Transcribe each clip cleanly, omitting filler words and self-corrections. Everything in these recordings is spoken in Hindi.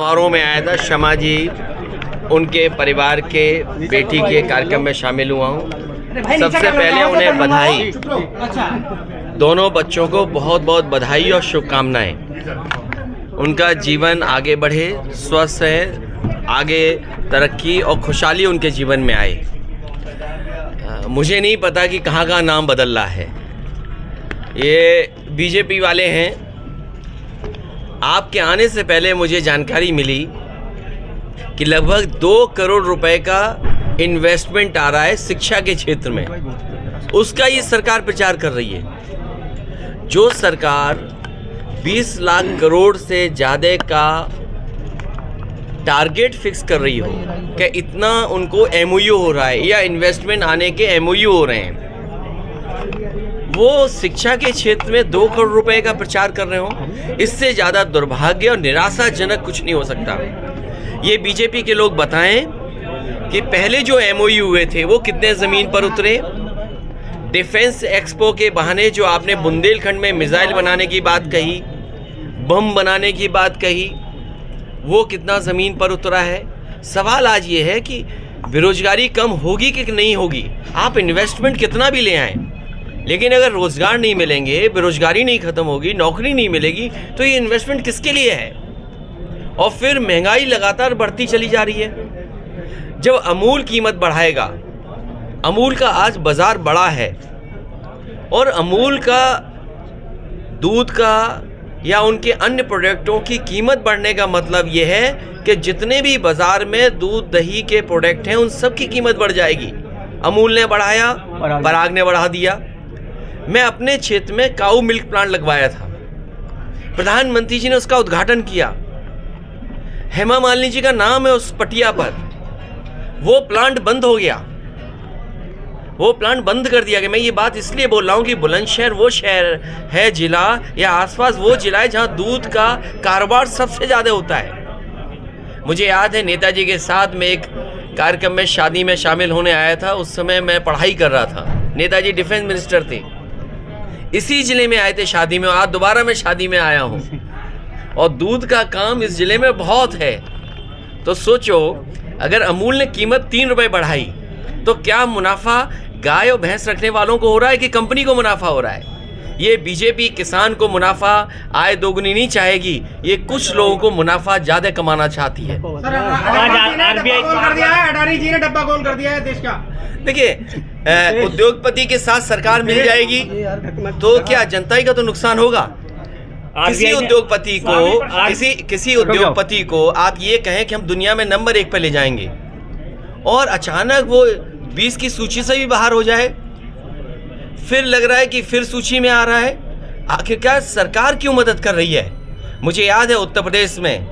समारोह में आया था। शमा जी उनके परिवार के बेटी के कार्यक्रम में शामिल हुआ हूँ। सबसे पहले उन्हें बधाई, दोनों बच्चों को बहुत बहुत बधाई और शुभकामनाएं। उनका जीवन आगे बढ़े, स्वस्थ है, आगे तरक्की और खुशहाली उनके जीवन में आए। मुझे नहीं पता कि कहाँ कहाँ नाम बदल रहा है। ये बीजेपी वाले हैं। आपके आने से पहले मुझे जानकारी मिली कि लगभग 2 करोड़ रुपए का इन्वेस्टमेंट आ रहा है शिक्षा के क्षेत्र में। उसका ये सरकार प्रचार कर रही है। जो सरकार 20 लाख करोड़ से ज़्यादा का टारगेट फिक्स कर रही हो कि इतना उनको एमओयू हो रहा है या इन्वेस्टमेंट आने के एमओयू हो रहे हैं, वो शिक्षा के क्षेत्र में 2 करोड़ रुपए का प्रचार कर रहे हो, इससे ज़्यादा दुर्भाग्य और निराशाजनक कुछ नहीं हो सकता। ये बीजेपी के लोग बताएं कि पहले जो एमओयू हुए थे वो कितने ज़मीन पर उतरे। डिफेंस एक्सपो के बहाने जो आपने बुंदेलखंड में मिसाइल बनाने की बात कही, बम बनाने की बात कही, वो कितना ज़मीन पर उतरा है। सवाल आज ये है कि बेरोजगारी कम होगी कि नहीं होगी। आप इन्वेस्टमेंट कितना भी ले आएँ, लेकिन अगर रोज़गार नहीं मिलेंगे, बेरोजगारी नहीं ख़त्म होगी, नौकरी नहीं मिलेगी, तो ये इन्वेस्टमेंट किसके लिए है। और फिर महंगाई लगातार बढ़ती चली जा रही है। जब अमूल कीमत बढ़ाएगा, अमूल का आज बाज़ार बड़ा है, और अमूल का दूध का या उनके अन्य प्रोडक्टों की कीमत बढ़ने का मतलब यह है कि जितने भी बाज़ार में दूध दही के प्रोडक्ट हैं उन सब की कीमत बढ़ जाएगी। अमूल ने बढ़ाया, पराग ने बढ़ा दिया। मैं अपने क्षेत्र में काऊ मिल्क प्लांट लगवाया था, प्रधानमंत्री जी ने उसका उद्घाटन किया। हेमा मालिनी जी का नाम है उस पटिया पर। वो प्लांट बंद हो गया, वो प्लांट बंद कर दिया गया। मैं ये बात इसलिए बोल रहा हूँ कि बुलंदशहर वो शहर है, जिला या आसपास वो जिला है जहाँ दूध का कारोबार सबसे ज़्यादा होता है। मुझे याद है नेताजी के साथ में एक कार्यक्रम में शादी में शामिल होने आया था। उस समय मैं पढ़ाई कर रहा था, नेताजी डिफेंस मिनिस्टर थे। इसी ज़िले में आए थे शादी में, आज दोबारा मैं शादी में आया हूँ, और दूध का काम इस ज़िले में बहुत है। तो सोचो, अगर अमूल ने कीमत 3 रुपये बढ़ाई तो क्या मुनाफा गाय और भैंस रखने वालों को हो रहा है कि कंपनी को मुनाफा हो रहा है। ये बीजेपी किसान को मुनाफा, आय दोगुनी नहीं चाहेगी, ये कुछ लोगों को मुनाफा ज़्यादा कमाना चाहती है। अडानी जी ने डब्बा गोल कर दिया है देश का। देखिए, उद्योगपति के साथ सरकार मिल जाएगी तो क्या जनता ही का तो नुकसान होगा। किसी उद्योगपति को आप ये कहें कि हम दुनिया में नंबर 1 पर ले जाएंगे, और अचानक वो 20 की सूची से भी बाहर हो जाए, फिर लग रहा है कि फिर सूची में आ रहा है। आखिरकार सरकार क्यों मदद कर रही है। मुझे याद है उत्तर प्रदेश में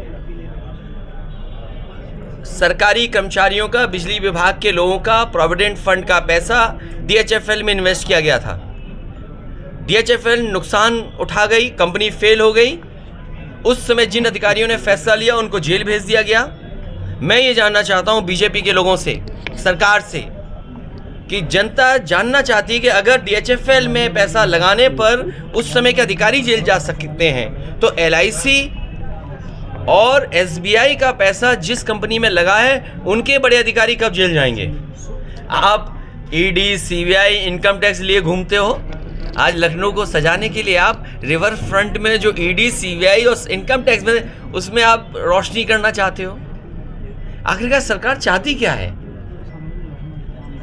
सरकारी कर्मचारियों का, बिजली विभाग के लोगों का प्रोविडेंट फंड का पैसा DHFL में इन्वेस्ट किया गया था। DHFL नुकसान उठा गई, कंपनी फेल हो गई। उस समय जिन अधिकारियों ने फैसला लिया उनको जेल भेज दिया गया। मैं ये जानना चाहता हूँ बीजेपी के लोगों से, सरकार से, कि जनता जानना चाहती है कि अगर DHFL में पैसा लगाने पर उस समय के अधिकारी जेल जा सकते हैं, तो LIC और SBI का पैसा जिस कंपनी में लगा है उनके बड़े अधिकारी कब जेल जाएंगे। आप ED, CBI, इनकम टैक्स लिए घूमते हो। आज लखनऊ को सजाने के लिए आप रिवर फ्रंट में जो ED, CBI और इनकम टैक्स में, उसमें आप रोशनी करना चाहते हो। आखिरकार सरकार चाहती क्या है।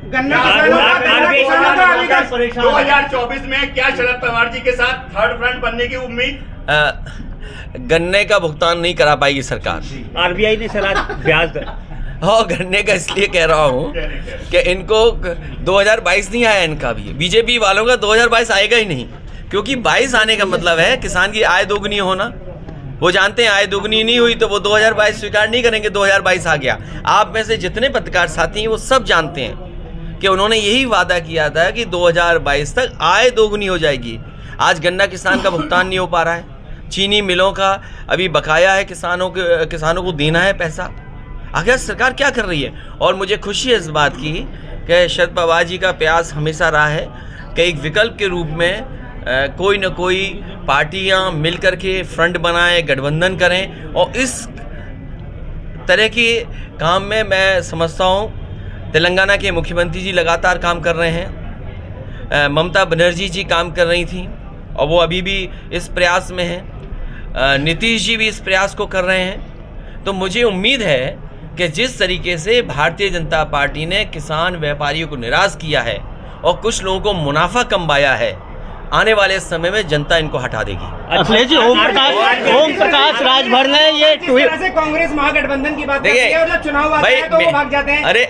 2024 में क्या शरद पवार जी के साथ थर्ड फ्रंट बनने की उम्मीद। गन्ने का भुगतान नहीं करा पाएगी सरकार। RBI ने सलाह ब्याज हाँ, गन्ने का इसलिए कह रहा हूँ कि इनको 2022 नहीं आया, इनका भी बीजेपी वालों का 2022 आएगा ही नहीं, क्योंकि 22 आने का मतलब है किसान की आय दोगुनी होना। वो जानते हैं आय दोगुनी नहीं हुई तो वो 2022 स्वीकार नहीं करेंगे। 2022 आ गया। आप में से जितने पत्रकार साथी हैं वो सब जानते हैं कि उन्होंने यही वादा किया था कि 2022 तक आय दोगुनी हो जाएगी। आज गन्ना किसान का भुगतान नहीं हो पा रहा है, चीनी मिलों का अभी बकाया है, किसानों को देना है पैसा। आखिर सरकार क्या कर रही है। और मुझे खुशी है इस बात की कि शरद पवार जी का प्रयास हमेशा रहा है कि एक विकल्प के रूप में कोई न कोई पार्टियां मिलकर के फ्रंट बनाएं, गठबंधन करें और इस तरह के काम में मैं समझता हूँ तेलंगाना के मुख्यमंत्री जी लगातार काम कर रहे हैं, ममता बनर्जी जी काम कर रही थी और वो अभी भी इस प्रयास में हैं, नीतीश जी भी इस प्रयास को कर रहे हैं। तो मुझे उम्मीद है कि जिस तरीके से भारतीय जनता पार्टी ने किसान व्यापारियों को निराश किया है और कुछ लोगों को मुनाफा कमाया है, आने वाले समय में जनता इनको हटा देगी। अखिलेश जी, ओम प्रकाश राजभर ने ये ट्वीट से कांग्रेस महागठबंधन की बात देखिए, करती है और जब चुनाव आता है तो वो भाग जाते हैं। अरे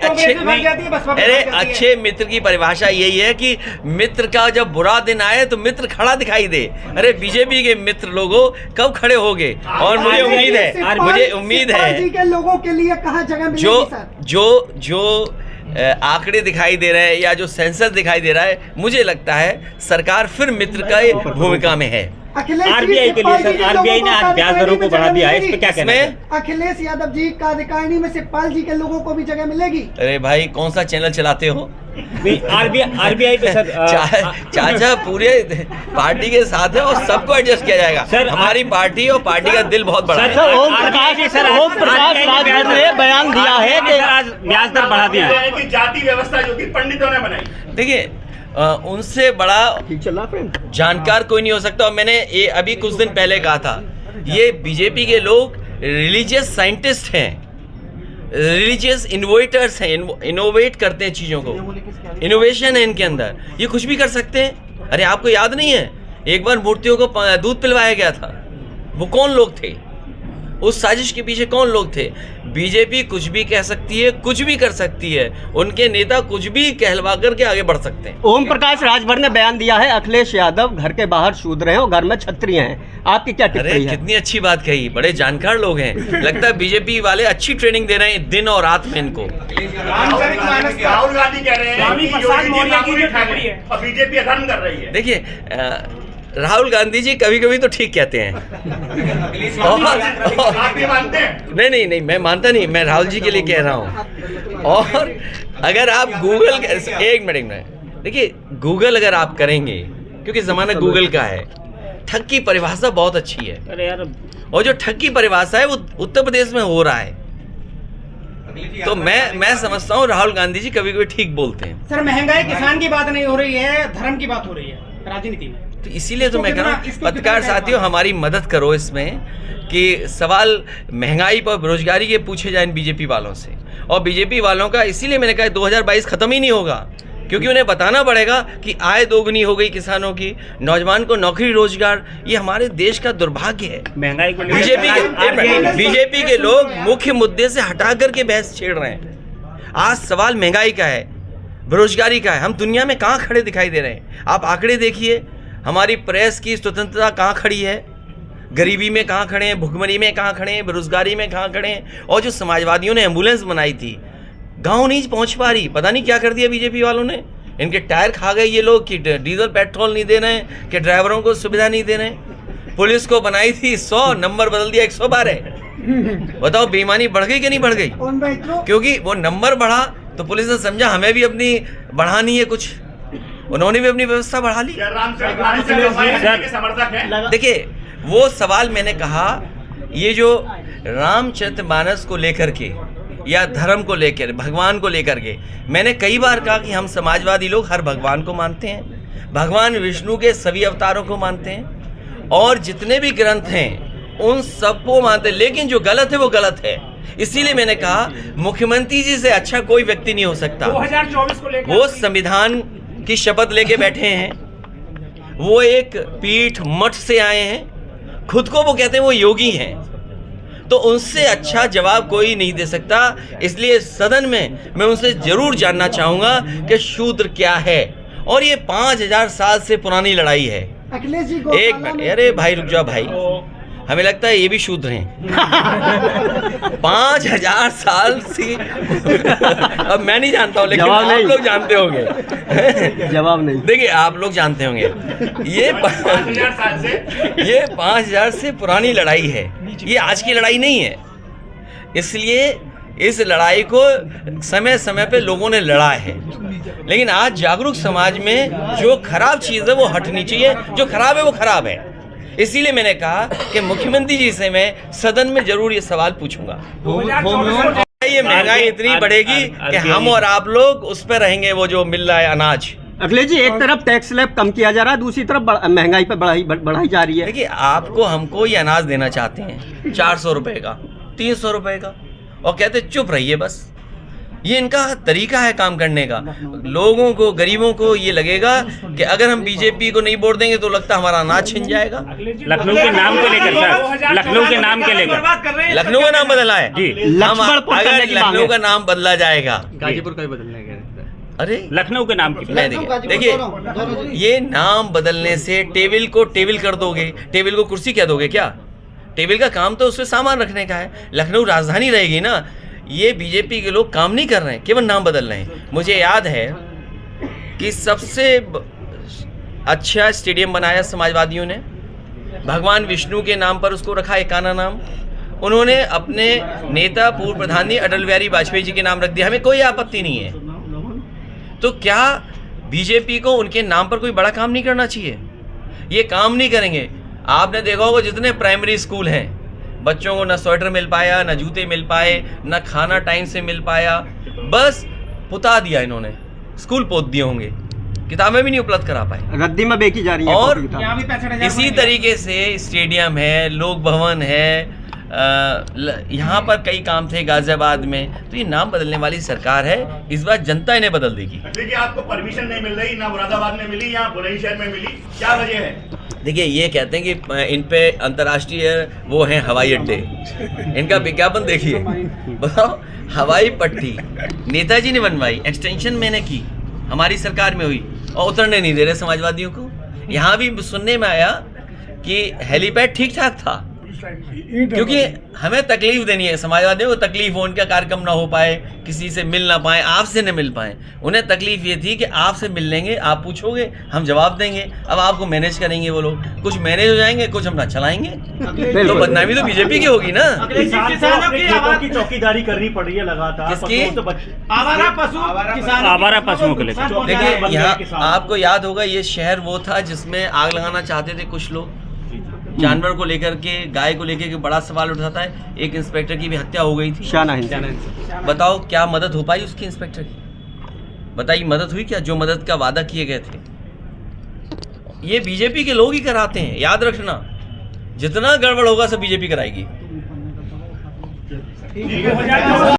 अच्छे मित्र की परिभाषा यही है कि मित्र का जब बुरा दिन आए तो मित्र खड़ा दिखाई दे। अरे बीजेपी के मित्र लोगों कब खड़े होंगे? और मुझे उम्मीद है के लोगों के लिए कहाँ जगह मिलेगी? जो आंकड़े दिखाई दे रहे हैं या जो सेंसस दिखाई दे रहा है, मुझे लगता है सरकार फिर मित्र का भूमिका में है। आरबीआई के लिए सर, आरबीआई ने आज ब्याज दरों को बढ़ा दिया है, इस पे क्या कहना है? अखिलेश यादव जी कार्यकारिणी में शिवपाल जी के लोगों को भी जगह मिलेगी? अरे भाई, कौन सा चैनल चलाते हो? आरबीआई पे सर चाचा पूरे पार्टी के साथ है और सबको एडजस्ट किया जाएगा। सर हमारी पार्टी और पार्टी का दिल बहुत बड़ा है। ओम प्रकाश राजभर ने बयान दिया है कि आज ब्याज दर बढ़ा दिया है कि जाति व्यवस्था जो कि पंडितों ने बनाई। देखिए, उनसे बड़ा जानकार कोई नहीं हो सकता। और मैंने ये अभी कुछ दिन पहले कहा था, ये बीजेपी के लोग रिलीजियस साइंटिस्ट हैं, रिलीजियस इनोवेटर्स हैं, इनोवेट करते हैं चीज़ों को, इनोवेशन है इनके अंदर, ये कुछ भी कर सकते हैं। अरे आपको याद नहीं है, एक बार मूर्तियों को दूध पिलवाया गया था, वो कौन लोग थे? उस साजिश के पीछे कौन लोग थे? बीजेपी कुछ भी कह सकती है, कुछ भी कर सकती है, उनके नेता कुछ भी कहलवा करके आगे बढ़ सकते हैं। ओम प्रकाश राजभर ने बयान दिया है अखिलेश यादव घर के बाहर शूद्र हैं और घर में क्षत्रिय हैं, आपकी क्या टिप्पणी है? कितनी अच्छी बात कही, बड़े जानकार लोग हैं। लगता है बीजेपी वाले अच्छी ट्रेनिंग दे रहे हैं दिन और रात में इनको। राहुल गांधी कह रहे हैं कि बीजेपी अधर्म कर रही है। देखिए, राहुल गांधी जी कभी कभी तो ठीक कहते हैं। आप भी मानते हैं? नहीं, मैं मानता नहीं, मैं राहुल जी के लिए कह रहा हूँ। और अगर आप गूगल, एक मिनट, देखिए गूगल अगर आप करेंगे, क्योंकि ज़माना गूगल का है, ठग की परिभाषा बहुत अच्छी है। अरे यार, और जो ठग की परिभाषा है वो उत्तर प्रदेश में हो रहा है। तो मैं समझता हूँ राहुल गांधी जी कभी कभी ठीक बोलते हैं। सर, महंगाई किसान की बात नहीं हो रही है, धर्म की बात हो रही है राजनीति में। तो इसीलिए तो मैं कह रहा हूँ, पत्रकार साथियों हमारी मदद करो इसमें कि सवाल महंगाई पर, बेरोजगारी के पूछे जाए बीजेपी वालों से। और बीजेपी वालों का इसीलिए मैंने कहा 2022 खत्म ही नहीं होगा, क्योंकि उन्हें बताना पड़ेगा कि आय दोगुनी हो गई किसानों की, नौजवान को नौकरी रोजगार, ये हमारे देश का दुर्भाग्य है। महंगाई को बीजेपी के लोग मुख्य मुद्दे से हटा करके बहस छेड़ रहे हैं। आज सवाल महंगाई का है, बेरोजगारी का है। हम दुनिया में कहाँ खड़े दिखाई दे रहे हैं? आप आंकड़े देखिए, हमारी प्रेस की स्वतंत्रता कहाँ खड़ी है, गरीबी में कहाँ खड़े हैं, भुखमरी में कहाँ खड़े हैं, बेरोजगारी में कहाँ खड़े हैं। और जो समाजवादियों ने एम्बुलेंस बनाई थी, गांव नहीं पहुंच पा रही, पता नहीं क्या कर दिया बीजेपी वालों ने। इनके टायर खा गए ये लोग कि डीजल पेट्रोल नहीं दे रहे हैं, कि ड्राइवरों को सुविधा नहीं दे रहे हैं। पुलिस को बनाई थी 100, नंबर बदल दिया 112। बताओ बेईमानी बढ़ गई कि नहीं बढ़ गई? क्योंकि वो नंबर बढ़ा तो पुलिस ने समझा हमें भी अपनी बढ़ानी है कुछ, उन्होंने भी अपनी व्यवस्था बढ़ा ली। देखिए, वो सवाल मैंने कहा, ये जो रामचरितमानस को लेकर के या धर्म को लेकर, भगवान को लेकर के, मैंने कई बार कहा कि हम समाजवादी लोग हर भगवान को मानते हैं, भगवान विष्णु के सभी अवतारों को मानते हैं और जितने भी ग्रंथ हैं उन सबको मानते हैं, लेकिन जो गलत है वो गलत है। इसीलिए मैंने कहा मुख्यमंत्री जी से अच्छा कोई व्यक्ति नहीं हो सकता। 2024 को लेकर वो संविधान की शपथ लेके बैठे हैं, वो एक पीठ मठ से आए हैं, खुद को वो कहते हैं वो योगी हैं, तो उनसे अच्छा जवाब कोई नहीं दे सकता। इसलिए सदन में मैं उनसे जरूर जानना चाहूंगा कि शूद्र क्या है। और ये 5000 साल से पुरानी लड़ाई है। अखिलेश जी एक मिनट, अरे भाई रुक जाओ भाई, हमें लगता है ये भी शूद्र हैं। 5000 साल से अब मैं नहीं जानता हूँ, लेकिन आप लोग जानते होंगे। जवाब नहीं। देखिए, आप लोग जानते होंगे, ये 5000 साल से, ये 5000 से पुरानी लड़ाई है, ये आज की लड़ाई नहीं है। इसलिए इस लड़ाई को समय समय पे लोगों ने लड़ा है, लेकिन आज जागरूक समाज में जो खराब चीज़ है वो हटनी चाहिए। जो खराब है वो खराब है, इसीलिए मैंने कहा कि मुख्यमंत्री जी से मैं सदन में जरूर ये सवाल पूछूंगा। ये महंगाई इतनी बढ़ेगी कि हम और आप लोग उस पर रहेंगे, वो जो मिल रहा है अनाज। अखिलेश जी, एक तरफ टैक्स स्लैब कम किया जा रहा है, दूसरी तरफ महंगाई पे बढ़ाई जा रही है। देखिए, आपको हमको ये अनाज देना चाहते हैं 400 रुपए का, 300 रुपए का, और कहते चुप रहिए बस। ये इनका तरीका है काम करने का। लोगों को, गरीबों को ये लगेगा कि अगर हम बीजेपी को नहीं वोट देंगे तो लगता हमारा अनाज छिन जाएगा। लखनऊ के नाम को लेकर सर, लखनऊ के नाम के लेकर, लखनऊ का नाम बदला है जी। हम अगर लखनऊ का नाम बदला जाएगा, गाजीपुर का भी बदलने का, अरे लखनऊ के नाम की मैं देखिए, ये नाम बदलने से टेबल को टेबल कर दोगे, टेबल को कुर्सी कह दोगे क्या? टेबल का काम तो उसमें सामान रखने का है। लखनऊ राजधानी रहेगी ना। ये बीजेपी के लोग काम नहीं कर रहे हैं, केवल नाम बदल रहे हैं। मुझे याद है कि सबसे अच्छा स्टेडियम बनाया समाजवादियों ने, भगवान विष्णु के नाम पर उसको रखा, एकाना नाम। उन्होंने अपने नेता पूर्व प्रधानी अटल बिहारी वाजपेयी जी के नाम रख दिया। हमें कोई आपत्ति नहीं है। तो क्या बीजेपी को उनके नाम पर कोई बड़ा काम नहीं करना चाहिए? ये काम नहीं करेंगे। आपने देखा होगा जितने प्राइमरी स्कूल हैं, बच्चों को न स्वेटर मिल पाया, न जूते मिल पाए, न खाना टाइम से मिल पाया, बस पुता दिया इन्होंने, स्कूल पोत दिए होंगे, किताबें भी नहीं उपलब्ध करा पाए, रद्दी में बेची जा रही है। और इसी तरीके से स्टेडियम है, लोक भवन है, यहाँ पर कई काम थे गाजियाबाद में। तो ये नाम बदलने वाली सरकार है, इस बार जनता इन्हें बदल देगी। देखिए, आपको परमिशन नहीं मिल रही, ना मुरादाबाद में मिली, यहाँ बुलंदशहर में मिली, क्या वजह है? देखिए, ये कहते हैं कि इन पे अंतर्राष्ट्रीय वो हैं हवाई अड्डे, इनका विज्ञापन देखिए। बताओ, हवाई पट्टी नेताजी ने बनवाई, एक्सटेंशन मैंने की, हमारी सरकार में हुई, और उतरने नहीं दे रहे समाजवादियों को। यहाँ भी सुनने में आया कि हेलीपैड ठीक ठाक था, क्योंकि हमें तकलीफ देनी है, समाजवादियों को तकलीफ हो, उनका कार्यक्रम ना हो पाए, किसी से मिल ना पाए, आपसे न मिल पाए। उन्हें तकलीफ ये थी कि आपसे मिल लेंगे, आप पूछोगे, हम जवाब देंगे। अब आपको मैनेज करेंगे वो लोग, कुछ मैनेज हो जाएंगे, कुछ हम ना चलाएंगे, तो बदनामी तो बीजेपी की होगी ना। किसानों की चौकीदारी करनी पड़ रही है लगातार। किसकी? आवारा पशुओं को लेकर। देखिए, यहाँ आपको याद होगा, ये शहर वो था जिसमें आग लगाना चाहते थे कुछ लोग, जानवर को लेकर के, गाय को लेकर के बड़ा सवाल उठाता है। एक इंस्पेक्टर की भी हत्या हो गई थी। बताओ, क्या मदद हो पाई उसकी इंस्पेक्टर की? बताइए, मदद हुई क्या? जो मदद का वादा किए गए थे, ये बीजेपी के लोग ही कराते हैं। याद रखना, जितना गड़बड़ होगा सब बीजेपी कराएगी।